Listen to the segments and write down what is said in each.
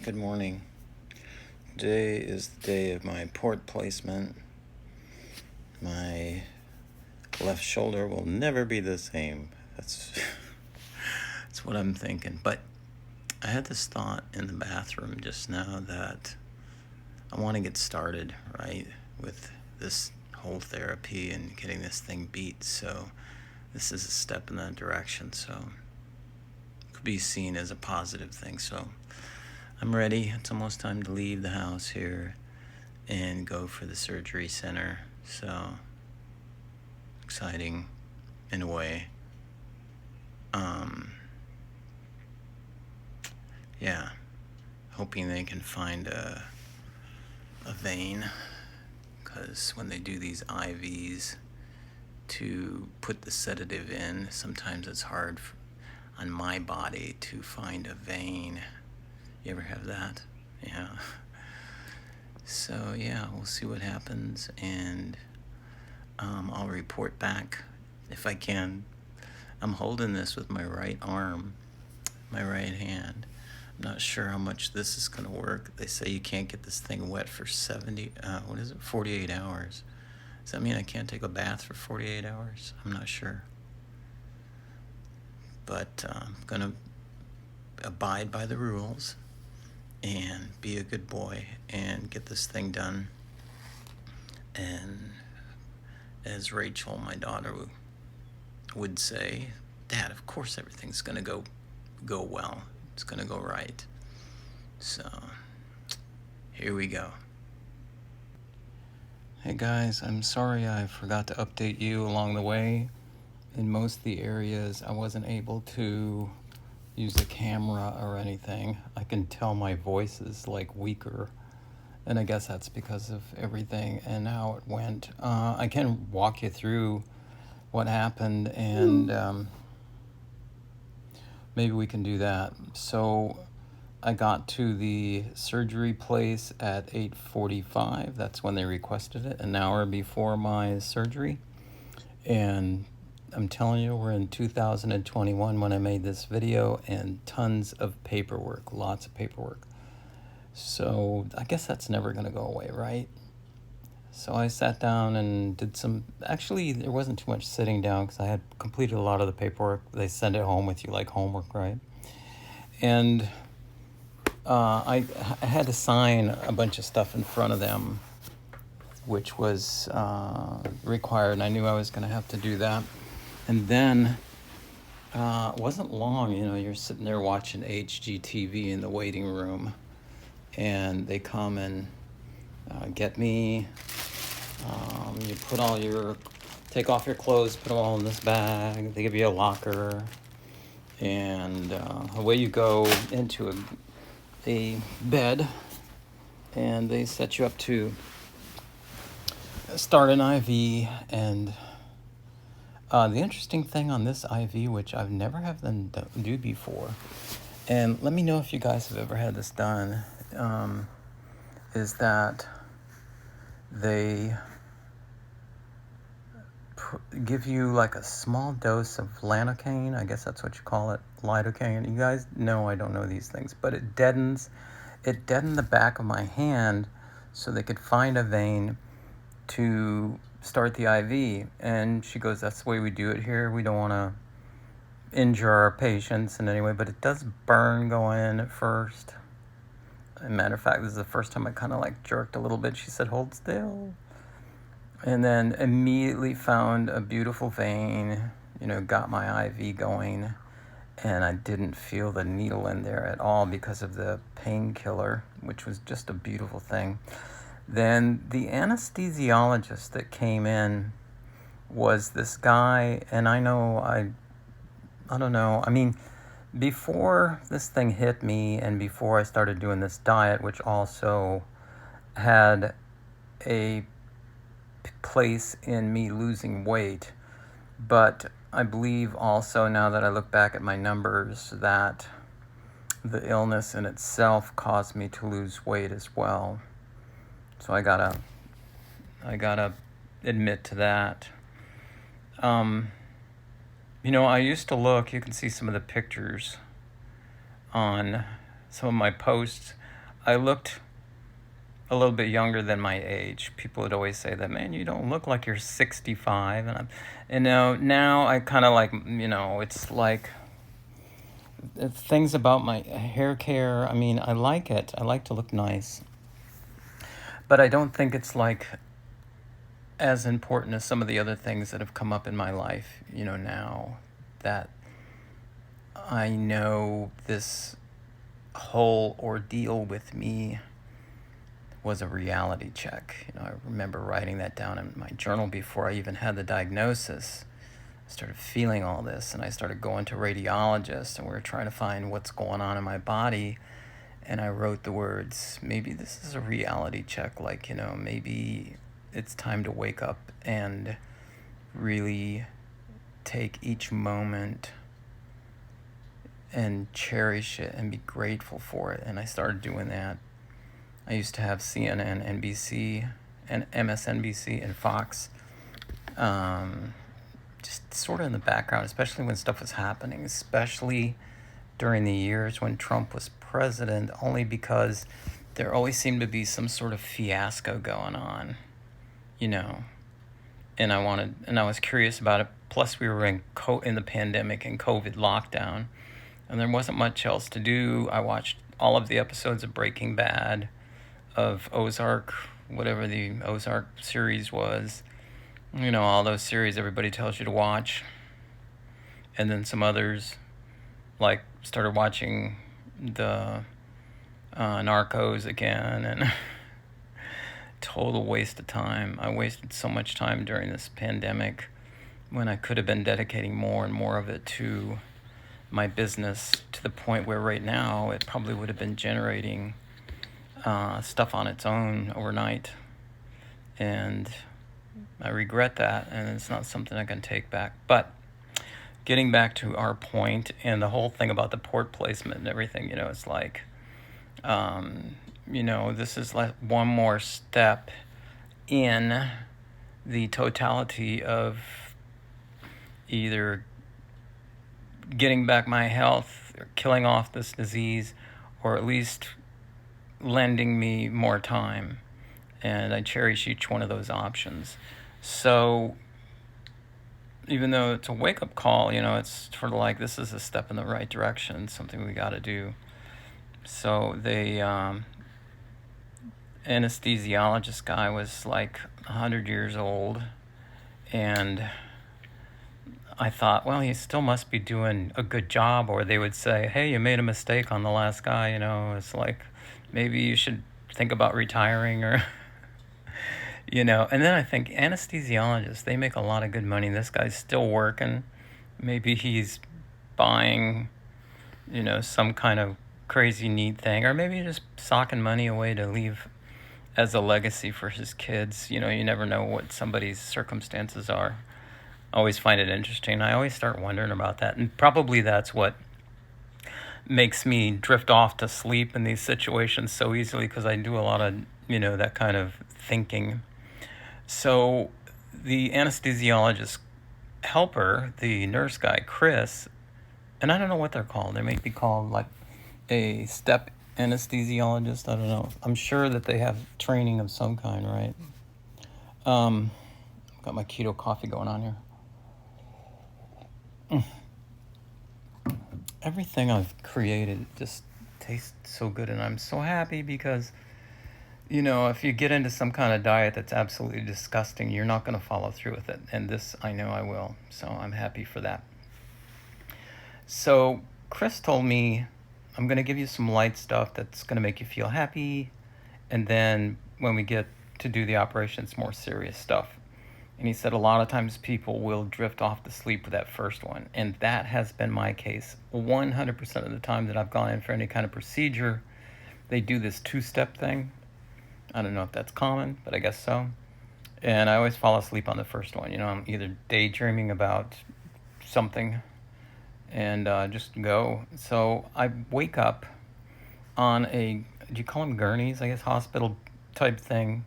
Good morning. Today is the day of my port placement. My left shoulder will never be the same. That's what I'm thinking. But I had this thought in the bathroom just now that I want to get started, right, with this whole therapy and getting this thing beat. So this is a step in that direction. So it could be seen as a positive thing. So I'm ready. It's almost time to leave the house here and go for the surgery center. So exciting in a way. Yeah, hoping they can find a vein, because when they do these IVs to put the sedative in, sometimes it's hard on my body to find a vein. You ever have that? Yeah. So yeah, we'll see what happens, and I'll report back if I can. I'm holding this with my right arm, my right hand. I'm not sure how much this is going to work. They say you can't get this thing wet for 48 hours. Does that mean I can't take a bath for 48 hours? I'm not sure. But I'm going to abide by the rules and be a good boy and get this thing done. And as Rachel, my daughter, would say, Dad, of course everything's going to go well. It's going to go right. So here we go. Hey guys, I'm sorry I forgot to update you along the way. In most of the areas, I wasn't able to use a camera or anything. I can tell my voice is like weaker, and I guess that's because of everything and how it went. I can walk you through what happened, and maybe we can do that. So I got to the surgery place at 8:45. That's when they requested it, an hour before my surgery. And I'm telling you, we're in 2021 when I made this video, and tons of paperwork, lots of paperwork. So I guess that's never going to go away, right? So I sat down and did actually there wasn't too much sitting down because I had completed a lot of the paperwork. They send it home with you like homework, right? And I had to sign a bunch of stuff in front of them, which was required, and I knew I was going to have to do that. And then it wasn't long, you're sitting there watching HGTV in the waiting room, and they come and get me. You take off your clothes, put them all in this bag. They give you a locker, and away you go into a bed, and they set you up to start an IV. And the interesting thing on this IV, which I've never had them do before, and let me know if you guys have ever had this done, is that they give you like a small dose of lidocaine. I guess that's what you call it, lidocaine. You guys know I don't know these things, but it deadened the back of my hand so they could find a vein to start the IV. And she goes, that's the way we do it here. We don't want to injure our patients in any way, but it does burn going in at first. As a matter of fact, this is the first time I kind of like jerked a little bit. She said, hold still. And then immediately found a beautiful vein, got my IV going, and I didn't feel the needle in there at all because of the painkiller, which was just a beautiful thing. Then the anesthesiologist that came in was this guy, and I don't know, I mean, before this thing hit me and before I started doing this diet, which also had a place in me losing weight, but I believe also, now that I look back at my numbers, that the illness in itself caused me to lose weight as well. So I gotta admit to that. I used to look, you can see some of the pictures on some of my posts. I looked a little bit younger than my age. People would always say that, man, you don't look like you're 65. Now I kind of like, it's like things about my hair care. I mean, I like it. I like to look nice. But I don't think it's like as important as some of the other things that have come up in my life, now that I know this whole ordeal with me was a reality check. I remember writing that down in my journal before I even had the diagnosis. I started feeling all this, and I started going to radiologists, and we were trying to find what's going on in my body. And I wrote the words, maybe this is a reality check, like, maybe it's time to wake up and really take each moment and cherish it and be grateful for it. And I started doing that. I used to have CNN, NBC, and MSNBC and Fox just sort of in the background, especially when stuff was happening, especially during the years when Trump was president, only because there always seemed to be some sort of fiasco going on, and I was curious about it. Plus, we were in the pandemic and COVID lockdown, and there wasn't much else to do. I watched all of the episodes of Breaking Bad, of Ozark, whatever the Ozark series was. All those series everybody tells you to watch. And then some others, like, started watching the Narcos again, and total waste of time. I wasted so much time during this pandemic when I could have been dedicating more and more of it to my business, to the point where right now it probably would have been generating stuff on its own overnight. And I regret that, and it's not something I can take back. But getting back to our point and the whole thing about the port placement and everything, it's like, this is like one more step in the totality of either getting back my health, or killing off this disease, or at least lending me more time. And I cherish each one of those options. So even though it's a wake-up call, it's sort of like, this is a step in the right direction, something we got to do. So the anesthesiologist guy was like 100 years old, and I thought, well, he still must be doing a good job, or they would say, hey, you made a mistake on the last guy, it's like, maybe you should think about retiring, or and then I think anesthesiologists, they make a lot of good money. This guy's still working. Maybe he's buying, some kind of crazy neat thing, or maybe just socking money away to leave as a legacy for his kids. You never know what somebody's circumstances are. I always find it interesting. I always start wondering about that. And probably that's what makes me drift off to sleep in these situations so easily, because I do a lot of, that kind of thinking. So the anesthesiologist helper, the nurse guy, Chris, and I don't know what they're called. They may be called like a step anesthesiologist. I don't know. I'm sure that they have training of some kind, right? Got my Keto Coffee going on here. Everything I've created just tastes so good, and I'm so happy because, if you get into some kind of diet that's absolutely disgusting, you're not going to follow through with it. And this, I know I will. So I'm happy for that. So Chris told me, I'm going to give you some light stuff that's going to make you feel happy. And then when we get to do the operation, it's more serious stuff. And he said a lot of times people will drift off to sleep with that first one. And that has been my case 100% of the time that I've gone in for any kind of procedure. They do this 2-step thing. I don't know if that's common, but I guess so. And I always fall asleep on the first one. I'm either daydreaming about something and just go. So I wake up on a, do you call them gurneys? I guess hospital type thing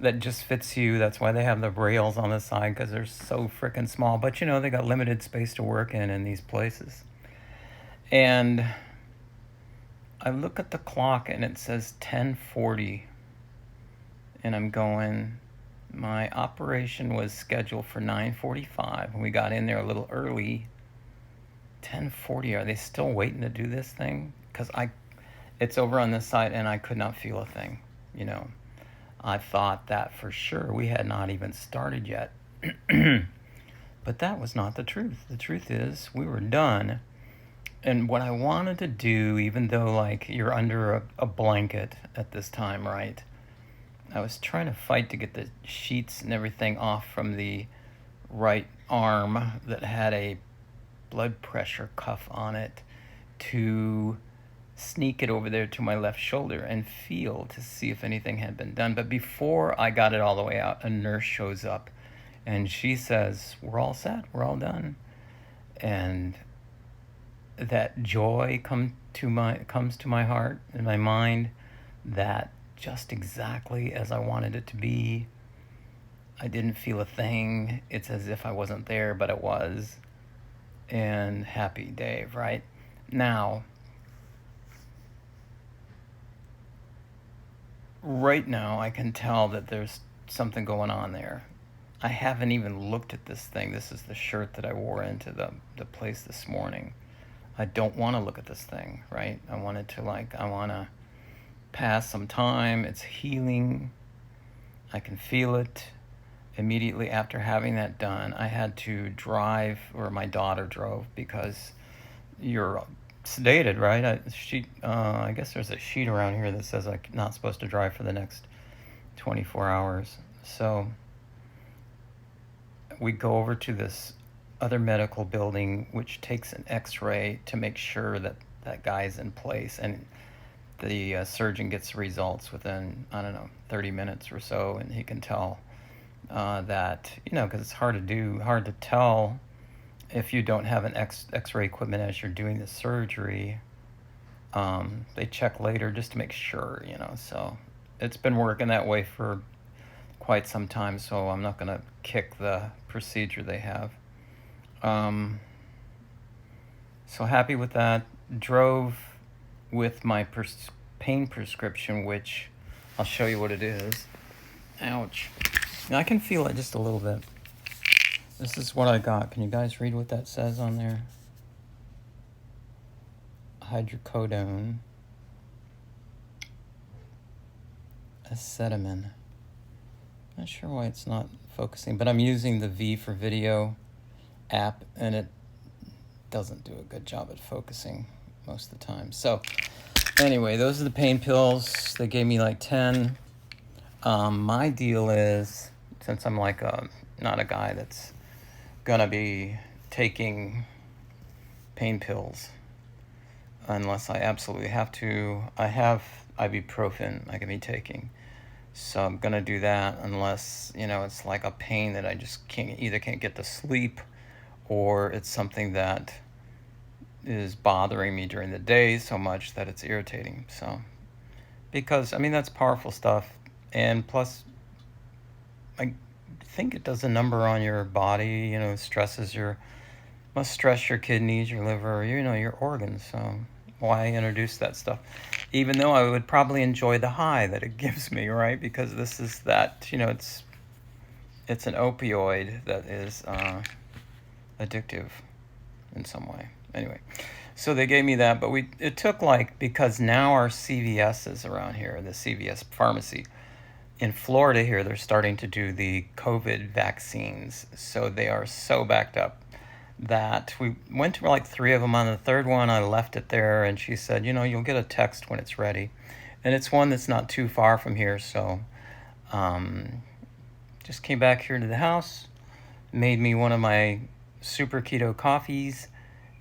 that just fits you. That's why they have the rails on the side, because they're so freaking small. But they got limited space to work in these places. And I look at the clock and it says 10:40, and I'm going, my operation was scheduled for 9:45, and we got in there a little early. 10:40, are they still waiting to do this thing? Because it's over on this side, and I could not feel a thing, you know. I thought that for sure we had not even started yet. But that was not the truth. The truth is we were done. And what I wanted to do, even though like you're under a blanket at this time, right? I was trying to fight to get the sheets and everything off from the right arm that had a blood pressure cuff on it, to sneak it over there to my left shoulder and feel to see if anything had been done. But before I got it all the way out, a nurse shows up and she says, we're all set, we're all done. And that joy comes to my heart and my mind, that just exactly as I wanted it to be. I didn't feel a thing. It's as if I wasn't there, but it was. And happy Dave, right? Now, right now, I can tell that there's something going on there. I haven't even looked at this thing. This is the shirt that I wore into the place this morning. I don't want to look at this thing, right? I want to pass some time. It's healing. I can feel it. Immediately after having that done, I had to drive, or my daughter drove, because you're sedated, right? I guess there's a sheet around here that says I'm not supposed to drive for the next 24 hours. So we go over to this other medical building, which takes an x-ray to make sure that that guy's in place, and the surgeon gets results within, I don't know, 30 minutes or so, and he can tell that, you know, because it's hard to tell if you don't have an x-ray equipment as you're doing the surgery. They check later just to make sure, you know. So it's been working that way for quite some time, so I'm not going to kick the procedure they have. So happy with that. Drove with my pain prescription, which I'll show you what it is. Ouch. Now I can feel it just a little bit. This is what I got. Can you guys read what that says on there? Hydrocodone. Acetamin. Not sure why it's not focusing, but I'm using the V for Video app, and it doesn't do a good job at focusing most of the time. So anyway, those are the pain pills. They gave me like 10. My deal is, since I'm like not a guy that's gonna be taking pain pills unless I absolutely have to, I have ibuprofen I can be taking. So I'm gonna do that unless, you know, it's like a pain that I just can't get to sleep, or it's something that is bothering me during the day so much that it's irritating. So, because I mean, that's powerful stuff. And plus, I think it does a number on your body, you know, must stress your kidneys, your liver, you know, your organs. So why introduce that stuff? Even though I would probably enjoy the high that it gives me, right? Because this is that, you know, it's an opioid that is addictive in some way. Anyway, so they gave me that, but it took because now our CVS is around here, the CVS pharmacy. In Florida here, they're starting to do the COVID vaccines. So they are so backed up that we went to like 3 of them. On the third one, I left it there, and she said, you know, you'll get a text when it's ready. And it's one that's not too far from here. So just came back here to the house, made me one of my super keto coffees,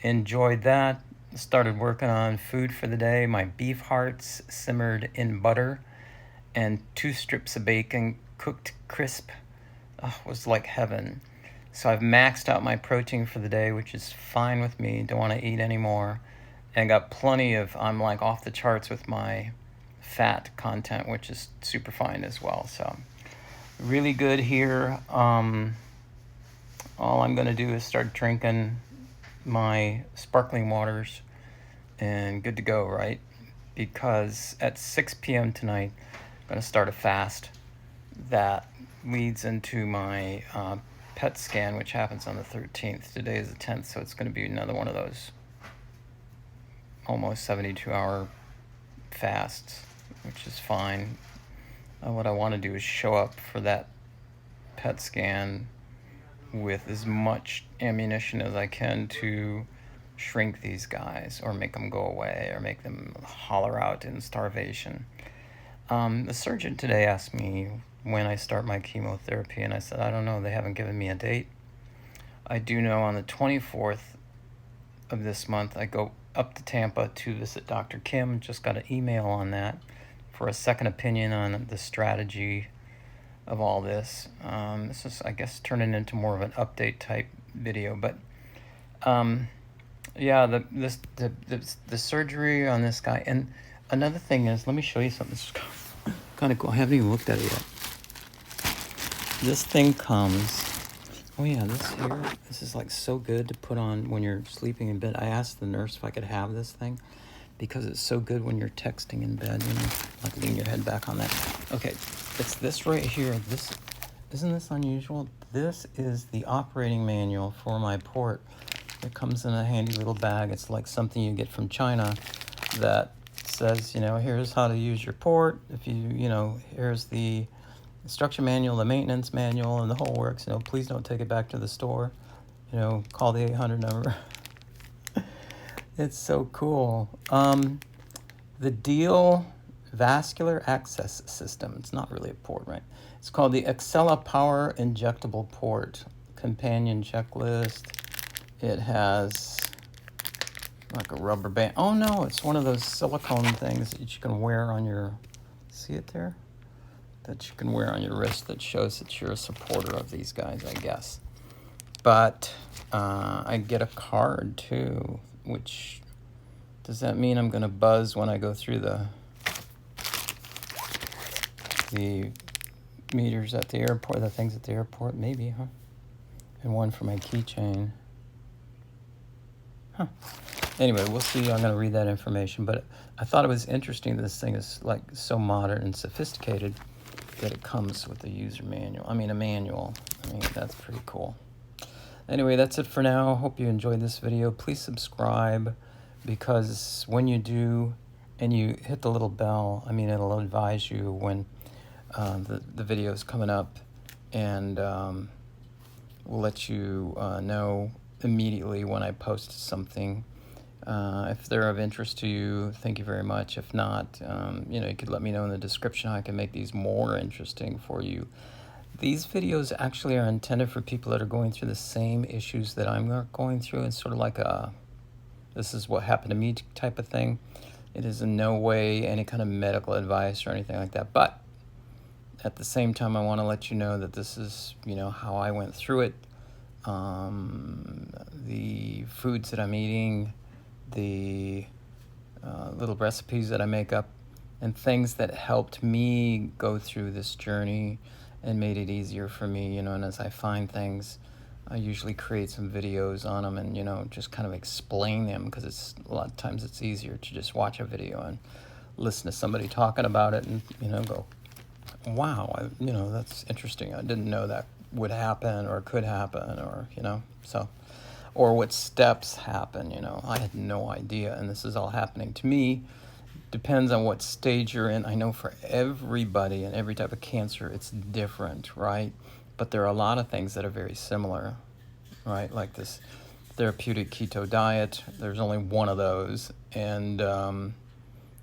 enjoyed that, started working on food for the day. My beef hearts simmered in butter, and 2 strips of bacon cooked crisp. Was like heaven. So I've maxed out my protein for the day, which is fine with me. Don't want to eat anymore. And got plenty of, I'm like off the charts with my fat content, which is super fine as well. So really good here. All I'm going to do is start drinking my sparkling waters, and good to go, right? because at 6 p.m. tonight, I'm going to start a fast that leads into my PET scan, which happens on the 13th. Today is the 10th, so it's going to be another one of those almost 72-hour fasts, which is fine. What I want to do is show up for that PET scan with as much ammunition as I can to shrink these guys or make them go away or make them holler out in starvation. The surgeon today asked me when I start my chemotherapy, and I said, I don't know, they haven't given me a date. I do know on the 24th of this month, I go up to Tampa to visit Dr. Kim. Just got an email on that for a second opinion on the strategy of all this. This is, I guess, turning into more of an update type video, but yeah, the surgery on this guy. And another thing is, let me show you something. This is kind of cool. I haven't even looked at it yet. This thing comes, oh yeah, this is like so good to put on when you're sleeping in bed. I asked the nurse if I could have this thing because it's so good when you're texting in bed, you know, like lean your head back on that. Okay, it's this right here. Isn't this unusual? This is the operating manual for my port. It comes in a handy little bag. It's like something you get from China that says, you know, here's how to use your port. If you know, here's the instruction manual, the maintenance manual, and the whole works. You know, please don't take it back to the store. You know, call the 800 number. It's so cool. The Deal Vascular Access System. It's not really a port, right? It's called the Excella Power Injectable Port. Companion checklist. It has like a rubber band. Oh no, it's one of those silicone things that you can wear on your, see it there? That you can wear on your wrist that shows that you're a supporter of these guys, I guess. But I get a card too, which, does that mean I'm gonna buzz when I go through the meters at the airport, the things at the airport? Maybe, huh? And one for my keychain. Huh. Anyway, we'll see. I'm gonna read that information, but I thought it was interesting that this thing is like so modern and sophisticated that it comes with a user manual. I mean, a manual. I mean, that's pretty cool. Anyway, that's it for now. Hope you enjoyed this video. Please subscribe, because when you do and you hit the little bell, I mean, it'll advise you when the video is coming up, and we'll let you know immediately when I post something. If they're of interest to you, thank you very much. If not, you know, you could let me know in the description how I can make these more interesting for you. These videos actually are intended for people that are going through the same issues that I'm going through. It's sort of like a, this is what happened to me type of thing. It is in no way any kind of medical advice or anything like that. But at the same time, I want to let you know that this is, you know, how I went through it. The foods that I'm eating, the little recipes that I make up, and things that helped me go through this journey and made it easier for me, you know. And as I find things, I usually create some videos on them and, you know, just kind of explain them, because it's a lot of times it's easier to just watch a video and listen to somebody talking about it and, you know, go, wow, you know, that's interesting. I didn't know that would happen or could happen, or, you know, so, or what steps happen, you know. I had no idea, and this is all happening to me. Depends on what stage you're in. I know for everybody and every type of cancer, it's different, right? But there are a lot of things that are very similar, right? Like this therapeutic keto diet, there's only one of those, and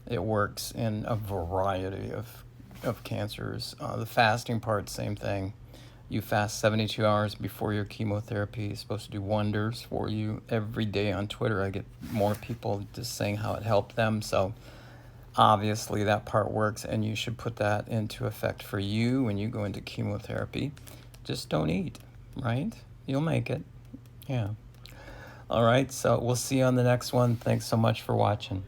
it works in a variety of cancers. The fasting part, same thing. You fast 72 hours before your chemotherapy. It's supposed to do wonders for you. Every day on Twitter, I get more people just saying how it helped them. So obviously that part works, and you should put that into effect for you when you go into chemotherapy. Just don't eat, right? You'll make it. Yeah. All right, so we'll see you on the next one. Thanks so much for watching.